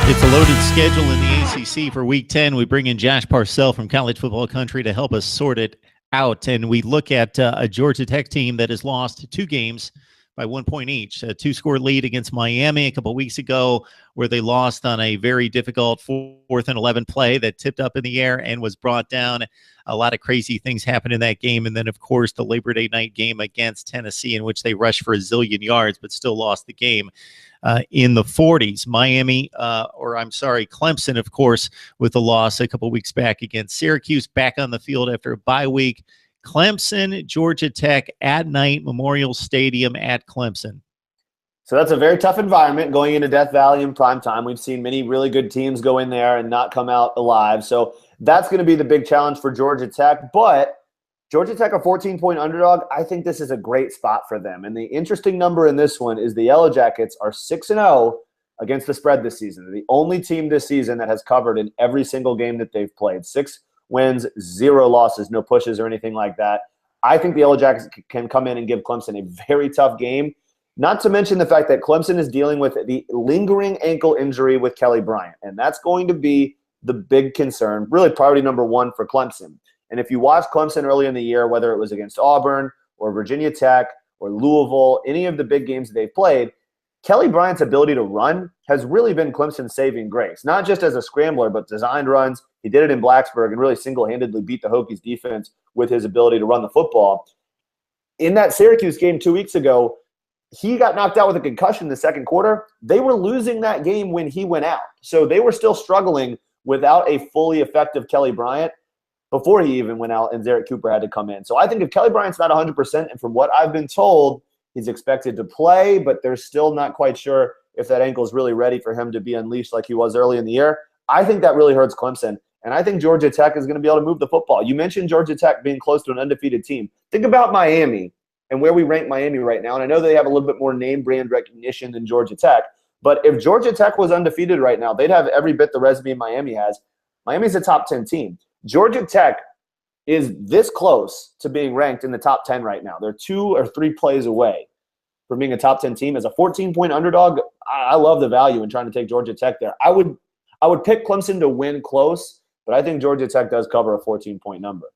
It's a loaded schedule in the ACC for Week 10. We bring in Josh Parcell from College Football Country to help us sort it out. And we look at a Georgia Tech team that has lost 2 games by 1 point each. A 2-score lead against Miami a couple of weeks ago, where they lost on a very difficult 4th and 11 play that tipped up in the air and was brought down. A lot of crazy things happened in that game. And then, of course, the Labor Day night game against Tennessee, in which they rushed for a zillion yards but still lost the game in the 40s. Clemson, of course, with a loss a couple weeks back against Syracuse, back on the field after a bye week. Clemson, Georgia Tech at night, Memorial Stadium at Clemson. So that's a very tough environment going into Death Valley in prime time. We've seen many really good teams go in there and not come out alive. So that's going to be the big challenge for Georgia Tech. But Georgia Tech, a 14-point underdog, I think this is a great spot for them. And the interesting number in this one is the Yellow Jackets are 6-0 against the spread this season. They're the only team this season that has covered in every single game that they've played. 6 wins, 0 losses, no pushes or anything like that. I think the Yellow Jackets can come in and give Clemson a very tough game, not to mention the fact that Clemson is dealing with the lingering ankle injury with Kelly Bryant, and that's going to be the big concern, really priority number 1 for Clemson. And if you watch Clemson early in the year, whether it was against Auburn or Virginia Tech or Louisville, any of the big games that they've played, Kelly Bryant's ability to run has really been Clemson's saving grace, not just as a scrambler, but designed runs. He did it in Blacksburg and really single-handedly beat the Hokies defense with his ability to run the football. In that Syracuse game 2 weeks ago, he got knocked out with a concussion in the second quarter. They were losing that game when he went out. So they were still struggling without a fully effective Kelly Bryant before he even went out and Derek Cooper had to come in. So I think if Kelly Bryant's not 100%, and from what I've been told, he's expected to play, but they're still not quite sure if that ankle is really ready for him to be unleashed like he was early in the year. I think that really hurts Clemson, and I think Georgia Tech is going to be able to move the football. You mentioned Georgia Tech being close to an undefeated team. Think about Miami and where we rank Miami right now, and I know they have a little bit more name brand recognition than Georgia Tech, but if Georgia Tech was undefeated right now, they'd have every bit the resume Miami has. Miami's a top 10 team. Georgia Tech is this close to being ranked in the top 10 right now. They're 2 or 3 plays away from being a top 10 team. As a 14-point underdog, I love the value in trying to take Georgia Tech there. I would pick Clemson to win close, but I think Georgia Tech does cover a 14-point number.